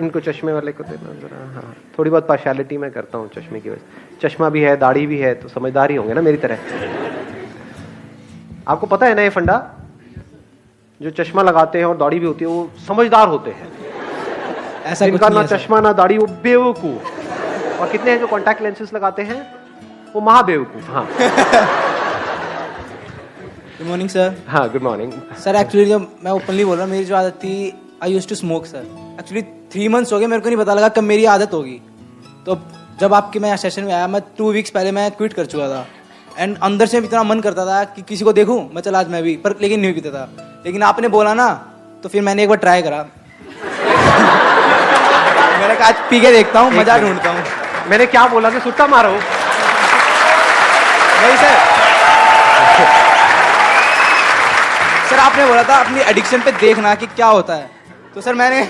इनको चश्मे वाले को देना जरा। हाँ, थोड़ी बहुत पार्शियलिटी मैं करता हूँ चश्मे की वजह से। चश्मा भी है, दाढ़ी भी है, तो समझदार ही होंगे ना मेरी तरह। आपको पता है ना ये फंडा, जो चश्मा लगाते हैं और दाढ़ी भी होती है वो समझदार होते हैं। ऐसा जिनका ना चश्मा ना दाढ़ी वो बेवकूफ। और कितने हैं जो कॉन्टैक्ट लेंसेज लगाते हैं वो महाबेवकूफ। हाँ गुड मॉर्निंग सर। हाँ गुड मॉर्निंग सर। एक्चुअली जब मैं ओपनली बोल रहा हूँ, मेरी जो आदत थी, I used to smoke sir. Actually 3 months हो गए, मेरे को नहीं पता लगा कब मेरी आदत होगी। तो जब आपके मैं सेशन में आया, मैं 2 weeks पहले मैं क्विट कर चुका था। एंड अंदर से इतना मन करता था कि किसी को देखूं, मैं चला आज मैं भी, पर लेकिन नहीं पीता था। लेकिन आपने बोला ना, तो फिर मैंने एक बार ट्राई करा। मैंने कहा आज पी के देखता हूँ, मजा ढूंढता हूँ। मैंने क्या बोला कि सुट्टा मारो? नहीं सर। सर आपने बोला था अपनी एडिक्शन पे देखना कि क्या होता है, तो सर मैंने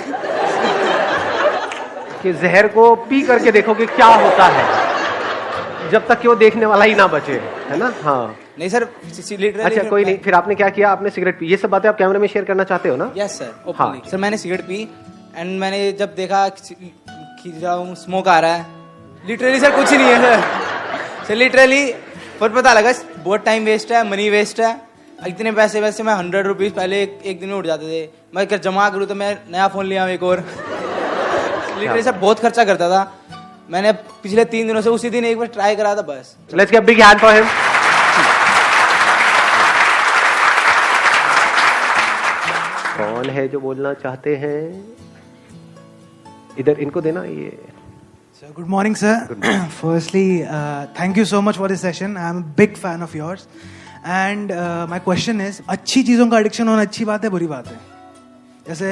कि जहर को पी करके देखो कि क्या होता है, जब तक कि वो देखने वाला ही ना बचे, है ना। हाँ नहीं सर। अच्छा कोई नहीं, फिर आपने क्या किया? आपने सिगरेट पी। ये सब बातें आप कैमरे में शेयर करना चाहते हो ना? Yes sir, openly. हाँ। सर मैंने सिगरेट पी एंड मैंने जब देखा कि स्मोक आ रहा है, लिटरली सर कुछ ही नहीं है सर लिटरली पर पता लगा बहुत टाइम वेस्ट है, मनी वेस्ट है। इतने पैसे वैसे मैं 100 रुपीज पहले एक दिन में उठ जाते थे, मैं अगर जमा करूँ तो मैं नया फोन लिया एक और। लिटरली सर बहुत खर्चा करता था। मैंने पिछले 3 दिनों से उसी दिन एक बार ट्राई करा था बस। Let's give big hand for him. कौन है जो बोलना चाहते हैं? इधर इनको देना ये। So good morning, sir. Firstly, thank you so much for this session. I am a big fan of yours. And my question is, अच्छी चीजों का एडिक्शन होना अच्छी बात है, बुरी बात है? जैसे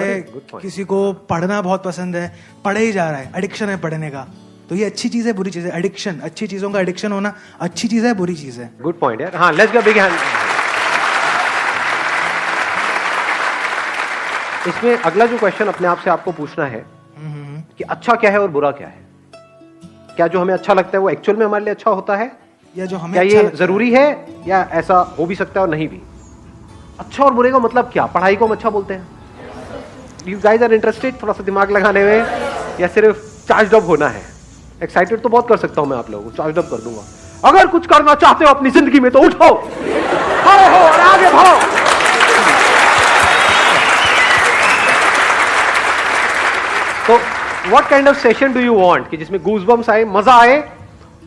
किसी को पढ़ना बहुत पसंद है, पढ़े ही जा रहा है, एडिक्शन है पढ़ने का, तो ये अच्छी चीज है बुरी चीज है? एडिक्शन, अच्छी चीजों का एडिक्शन होना अच्छी चीज है बुरी चीज है? गुड पॉइंट यार। हाँ लेट्स गिव बिग हैंड। इसमें अगला जो क्वेश्चन अपने आप से आपको पूछना है कि अच्छा क्या है और बुरा क्या है। क्या जो हमें अच्छा लगता है वो एक्चुअल में हमारे लिए अच्छा होता है, या जो हमें क्या अच्छा ये जरूरी है, या ऐसा हो भी सकता है और नहीं भी? अच्छा और बुरे का मतलब क्या? पढ़ाई को हम अच्छा बोलते हैं? यू गाइस आर इंटरेस्टेड थोड़ा सा दिमाग लगाने में, या सिर्फ चार्ज अप होना है? एक्साइटेड तो बहुत कर सकता हूं मैं आप लोगों को, चार्ज अप कर दूंगा। अगर कुछ करना चाहते हो अपनी जिंदगी में तो उठो, खड़े हो और आगे बढ़ो। तो what kind of session do you want कि जिसमें गूज़बम्स आए, मजा आए,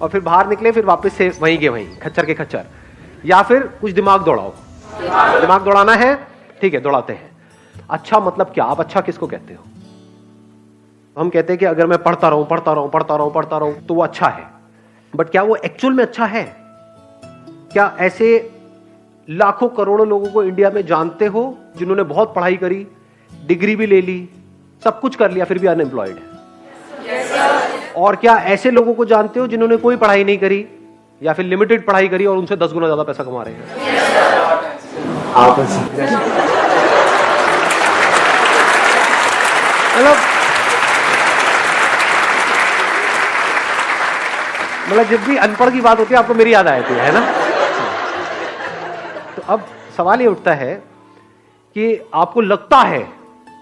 और फिर बाहर निकले फिर वापस से वहीं के वहीं खच्चर के खच्चर, या फिर कुछ दिमाग दौड़ाओ? दिमाग दौड़ाना है, ठीक है दौड़ाते हैं। अच्छा मतलब क्या? आप अच्छा किसको कहते हो? हम कहते हैं कि अगर मैं पढ़ता रहूं पढ़ता रहूं पढ़ता रहूं पढ़ता रहूं तो वो अच्छा है, बट क्या वो एक्चुअल में अच्छा है? क्या ऐसे लाखों करोड़ों लोगों को इंडिया में जानते हो जिन्होंने बहुत पढ़ाई करी, डिग्री भी ले ली, सब कुछ कर लिया, फिर भी अनएम्प्लॉयड है? और क्या ऐसे लोगों को जानते हो जिन्होंने कोई पढ़ाई नहीं करी या फिर लिमिटेड पढ़ाई करी और उनसे 10 गुना ज्यादा पैसा कमा रहे हैं? मतलब जब भी अनपढ़ की बात होती है आपको मेरी याद आती है ना? तो अब सवाल ये उठता है कि आपको लगता है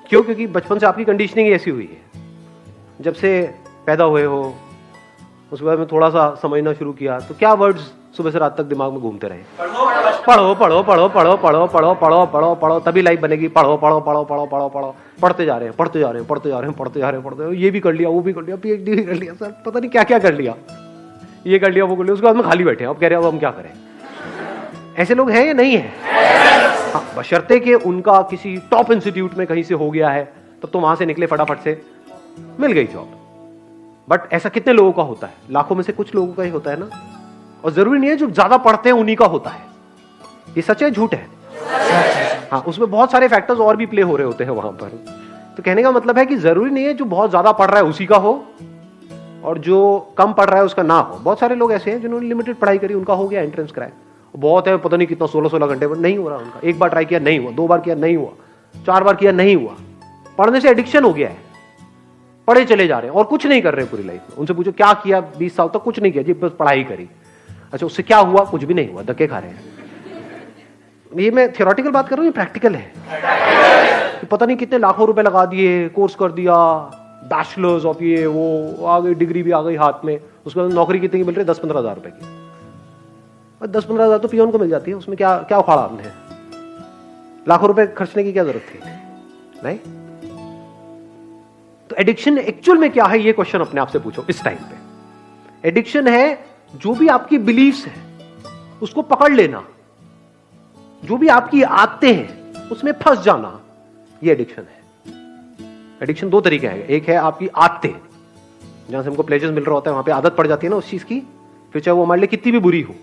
क्यों? क्योंकि बचपन से आपकी कंडीशनिंग ऐसी हुई है, जब से पैदा हुए हो उसके बाद में थोड़ा सा समझना शुरू किया तो क्या वर्ड्स सुबह से रात तक दिमाग में घूमते रहे? पढ़ो पढ़ो पढ़ो पढ़ो पढ़ो पढ़ो पढ़ो पढ़ो पढ़ो तभी लाइफ बनेगी। पढ़ो पढ़ो पढ़ो पढ़ो पढ़ो पढ़ो पढ़ते जा रहे हैं पढ़ते जा रहे हैं पढ़ते जा रहे हैं पढ़ते जा रहे हैं पढ़ते, ये भी कर लिया वो भी कर लिया, PhD भी कर लिया, सर पता नहीं क्या क्या कर लिया, ये कर लिया वो कर लिया, उसके बाद में खाली बैठे हैं, अब कह रहे हैं अब हम क्या करें? ऐसे लोग हैं या नहीं है? हाँ, बशर्ते कि उनका किसी टॉप इंस्टीट्यूट में कहीं से हो गया है, तब तो वहां से निकले फटाफट से मिल गई जॉब। बट ऐसा कितने लोगों का होता है? लाखों में से कुछ लोगों का ही होता है ना। और जरूरी नहीं है जो ज्यादा पढ़ते हैं उन्हीं का होता है। ये सच है झूठ है? हाँ, उसमें बहुत सारे फैक्टर्स और भी प्ले हो रहे होते हैं वहां पर। तो कहने का मतलब है कि जरूरी नहीं है जो बहुत ज्यादा पढ़ रहा है उसी का हो और जो कम पढ़ रहा है उसका ना हो। बहुत सारे लोग ऐसे हैं जिन्होंने लिमिटेड पढ़ाई करी, उनका हो गया एंट्रेंस क्रैक, बहुत है, पता नहीं कितना 16-16 घंटे पर नहीं हो रहा उनका। एक बार ट्राई किया नहीं हुआ, 2 बार किया नहीं हुआ, 4 बार किया नहीं हुआ। पढ़ने से एडिक्शन हो गया है, पढ़े चले जा रहे हैं और कुछ नहीं कर रहे पूरी लाइफ में। उनसे पूछो क्या किया 20 साल तक? कुछ नहीं किया जी, बस पढ़ाई करी। अच्छा उससे क्या हुआ? कुछ भी नहीं हुआ, धक्के खा रहे हैं। ये मैं थियोरेटिकल बात कर रहा हूँ, ये प्रैक्टिकल है। कि पता नहीं कितने लाखों रुपए लगा दिए, कोर्स कर दिया, बैचलर्स ऑफ ये वो, आ गई डिग्री भी आ गई हाथ में, उसके बाद नौकरी कितनी की मिल रही है? 10-15 हज़ार रुपए की। और 10-15 हज़ार तो पियोन को मिल जाती है, उसमें क्या क्या उखाड़ा आपने? लाखों रुपए खर्चने की क्या जरूरत थी? नहीं। तो एडिक्शन एक्चुअल में क्या है, ये क्वेश्चन अपने आप से पूछो इस टाइम पे। एडिक्शन है जो भी आपकी बिलीफ्स है उसको पकड़ लेना, जो भी आपकी आदतें हैं उसमें फंस जाना, ये एडिक्शन है। एडिक्शन दो तरीके हैं, एक है आपकी आदतें, जहां से हमको प्लेजर्स मिल रहा होता है, वहां पे आदत पड़ जाती है ना उस चीज की, फिर चाहे वो हमारे लिए कितनी भी बुरी हो,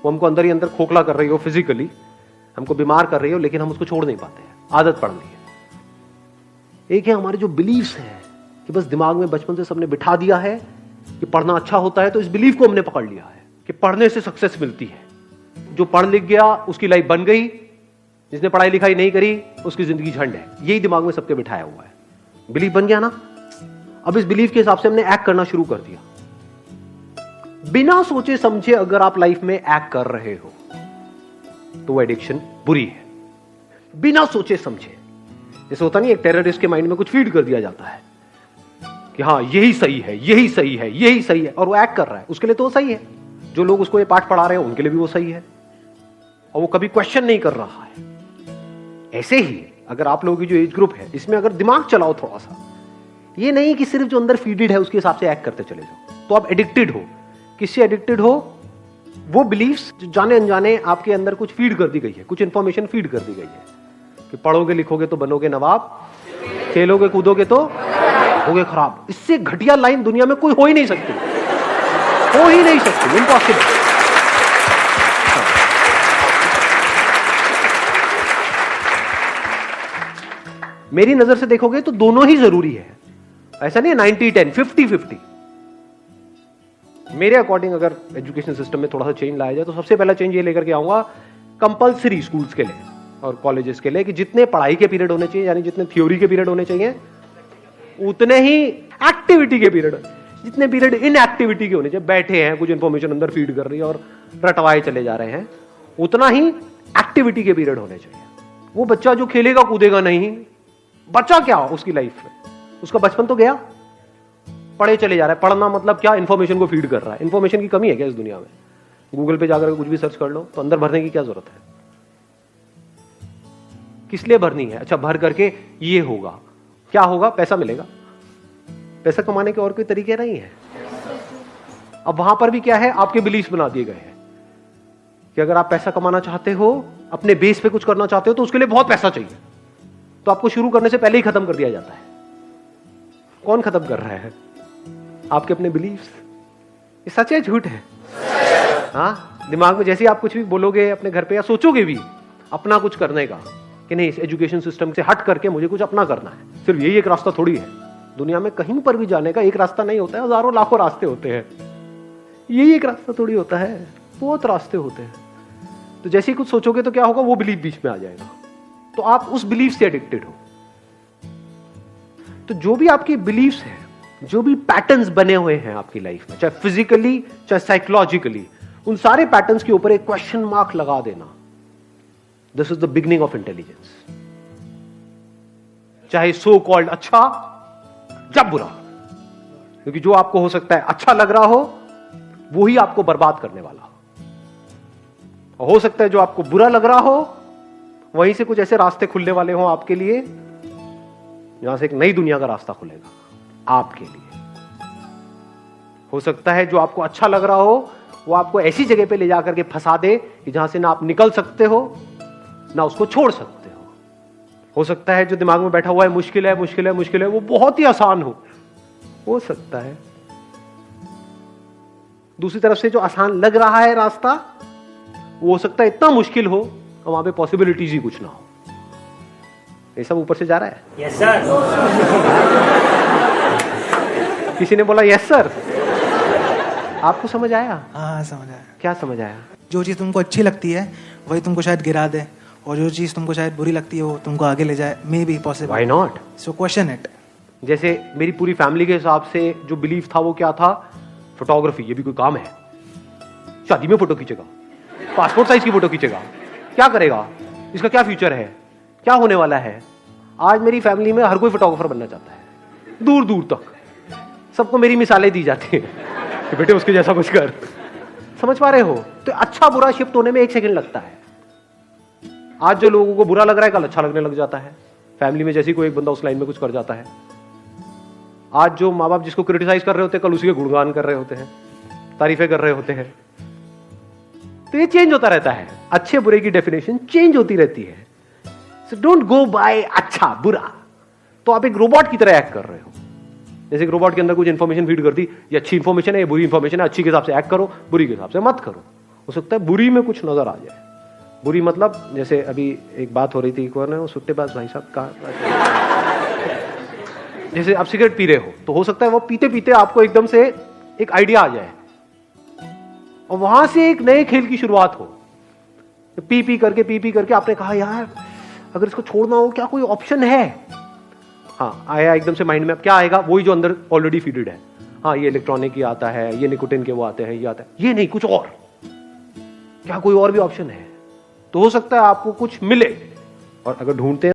वो हमको अंदर ही अंदर खोखला कर रही हो, फिजिकली हमको बीमार कर रही हो, लेकिन हम उसको छोड़ नहीं पाते हैं, आदत पड़ रही है। एक है हमारे जो बिलीव्स हैं कि बस दिमाग में बचपन से सबने बिठा दिया है कि पढ़ना अच्छा होता है, तो इस बिलीफ को हमने पकड़ लिया है कि पढ़ने से सक्सेस मिलती है। जो पढ़ लिख गया उसकी लाइफ बन गई, जिसने पढ़ाई लिखाई नहीं करी उसकी जिंदगी झंड है, यही दिमाग में सबके बिठाया हुआ है। बिलीफ बन गया ना, अब इस बिलीफ के हिसाब से हमने एक्ट करना शुरू कर दिया। बिना सोचे समझे अगर आप लाइफ में एक्ट कर रहे हो तो वो एडिक्शन बुरी है। बिना सोचे समझे, जैसे होता नहीं, एक टेररिस्ट के माइंड में कुछ फीड कर दिया जाता है कि हाँ यही सही है, यही सही है, यही सही है, और वो एक्ट कर रहा है, उसके लिए तो वो सही है। जो लोग उसको ये पाठ पढ़ा रहे हैं उनके लिए भी वो सही है, और वो कभी क्वेश्चन नहीं कर रहा है। ऐसे ही अगर आप लोगों की जो एज ग्रुप है इसमें अगर दिमाग चलाओ थोड़ा सा, ये नहीं कि सिर्फ जो अंदर फीडेड है उसके हिसाब से एक्ट करते चले जाओ, तो आप एडिक्टेड हो। किससे एडिक्टेड हो? वो बिलीफ्स जो जाने अनजाने आपके अंदर कुछ फीड कर दी गई है, कुछ इंफॉर्मेशन फीड कर दी गई है कि पढ़ोगे लिखोगे तो बनोगे नवाब, खेलोगे कूदोगे तो होगे खराब। इससे घटिया लाइन दुनिया में कोई हो ही नहीं सकती, हो ही नहीं सकती, इम्पॉसिबल। मेरी नजर से देखोगे तो दोनों ही जरूरी है, ऐसा नहीं है 90-10, 50-50। मेरे अकॉर्डिंग अगर एजुकेशन सिस्टम में थोड़ा सा चेंज लाया जाए तो सबसे पहला चेंज ये लेकर के आऊंगा कंपलसरी स्कूल्स के लिए और कॉलेजेस के लिए कि जितने पढ़ाई के पीरियड होने चाहिए, यानी जितने थ्योरी के पीरियड होने चाहिए, उतने ही एक्टिविटी के पीरियड, जितने पीरियड इन एक्टिविटी के होने चाहिए, बैठे हैं कुछ इंफॉर्मेशन अंदर फीड कर रही है और रटवाए चले जा रहे हैं, उतना ही एक्टिविटी के पीरियड होने चाहिए। वो बच्चा जो खेलेगा कूदेगा नहीं, बच्चा क्या उसकी लाइफ में, उसका बचपन तो गया, पढ़े चले जा रहा है। पढ़ना मतलब क्या? इंफॉर्मेशन को फीड कर रहा है। इंफॉर्मेशन की कमी है क्या इस दुनिया में? गूगल पे जाकर कुछ भी सर्च कर लो तो अंदर भरने की क्या जरूरत है? किस लिए भरनी है? अच्छा, भर करके ये होगा, क्या होगा? पैसा मिलेगा। पैसा कमाने के और कोई तरीके नहीं है। अब वहां पर भी क्या है, आपके बिलीफ बना दिए गए हैं कि अगर आप पैसा कमाना चाहते हो, अपने बेस पे कुछ करना चाहते हो, तो उसके लिए बहुत पैसा चाहिए, तो आपको शुरू करने से पहले ही खत्म कर दिया जाता है। कौन खत्म कर रहा है? आपके अपने बिलीफ्स। ये सच है झूठ है? हाँ, दिमाग में जैसे ही आप कुछ भी बोलोगे अपने घर पे या सोचोगे भी अपना कुछ करने का कि नहीं, इस एजुकेशन सिस्टम से हट करके मुझे कुछ अपना करना है, सिर्फ यही एक रास्ता थोड़ी है। दुनिया में कहीं पर भी जाने का एक रास्ता नहीं होता है, हजारों लाखों रास्ते होते हैं। यही एक रास्ता थोड़ी होता है, बहुत रास्ते होते हैं। तो जैसे ही कुछ सोचोगे तो क्या होगा, वो बिलीफ बीच में आ जाएगा, तो आप उस बिलीफ से एडिक्टेड हो। तो जो भी आपकी बिलीफ्स है, जो भी पैटर्न्स बने हुए हैं आपकी लाइफ में, चाहे फिजिकली चाहे साइकोलॉजिकली, उन सारे पैटर्न्स के ऊपर एक क्वेश्चन मार्क लगा देना। This is the beginning of intelligence. चाहे सो कॉल्ड अच्छा या बुरा, क्योंकि जो आपको हो सकता है अच्छा लग रहा हो वो ही आपको बर्बाद करने वाला हो सकता है जो आपको बुरा लग रहा हो वहीं से कुछ ऐसे रास्ते खुलने वाले हो आपके लिए जहां से एक नई दुनिया का रास्ता खुलेगा आपके लिए। हो सकता है जो आपको अच्छा लग रहा हो वो आपको ऐसी जगह पे ले जाकर के फंसा दे कि जहां से ना आप निकल सकते हो ना उसको छोड़ सकते हो सकता है जो दिमाग में बैठा हुआ है मुश्किल है मुश्किल है मुश्किल है, वो बहुत ही आसान हो सकता है। दूसरी तरफ से जो आसान लग रहा है रास्ता, वो हो सकता है इतना मुश्किल हो और वहां पे पॉसिबिलिटीज ही कुछ ना हो। ये सब ऊपर से जा रहा है। Yes sir. किसी ने बोला यस सर। आपको समझ आया? हाँ समझ आया। क्या समझ आया? जो चीज़ तुमको अच्छी लगती है वही तुमको शायद गिरा दे, और जो चीज़ तुमको शायद बुरी लगती है वो तुमको आगे ले जाए। May be possible. Why not? So question it. जैसे मेरी पूरी फैमिली के हिसाब से जो बिलीफ था वो क्या था? फोटोग्राफी। ये भी कोई काम है? शादी में फोटो खींचेगा, पासपोर्ट साइज की फोटो खींचेगा, क्या करेगा? इसका क्या फ्यूचर है? क्या होने वाला है? आज मेरी फैमिली में हर कोई फोटोग्राफर बनना चाहता है। दूर दूर तक सबको मेरी मिसालें दी जाती हैं कि बेटे उसके जैसा कुछ कर। समझ पा रहे हो? तो अच्छा बुरा शिफ्ट होने में 1 सेकंड लगता है। आज जो लोगों को बुरा लग रहा है कल अच्छा लगने लग जाता है। फैमिली में जैसी कोई एक बंदा उस लाइन में कुछ कर जाता है। आज जो माँ बाप जिसको क्रिटिसाइज कर रहे होते हैं कल उसी के गुणगान कर रहे होते हैं, तारीफें कर रहे होते हैं। तो ये चेंज होता रहता है। अच्छे बुरे की डेफिनेशन चेंज होती रहती है। सो डोंट गो बाय अच्छा बुरा। तो आप एक रोबोट की तरह एक्ट कर रहे हो। जैसे कि रोबोट के अंदर कुछ इंफॉर्मेशन फीड करती, ये अच्छी इंफॉर्मेशन है, ये बुरी इंफॉर्मेशन है, अच्छी के हिसाब से एक्ट करो, बुरी के हिसाब से मत करो। हो सकता है बुरी में कुछ नजर आ जाए। बुरी मतलब जैसे अभी एक बात हो रही थी, कौन है वो सुट्टेबाज भाई साहब का, जैसे आप सिगरेट पी रहे हो तो हो सकता है वो पीते पीते आपको एकदम से एक आइडिया आ जाए और वहां से एक नए खेल की शुरुआत हो। पी पी करके आपने कहा यार अगर इसको छोड़ना हो क्या कोई ऑप्शन है? हाँ आया एकदम से माइंड में। अब क्या आएगा? वही जो अंदर ऑलरेडी फीडेड है। हाँ ये इलेक्ट्रॉनिक ही आता है, ये निकोटिन के वो आते हैं, ये आता है, ये नहीं कुछ और। क्या कोई और भी ऑप्शन है? तो हो सकता है आपको कुछ मिले। और अगर ढूंढते हैं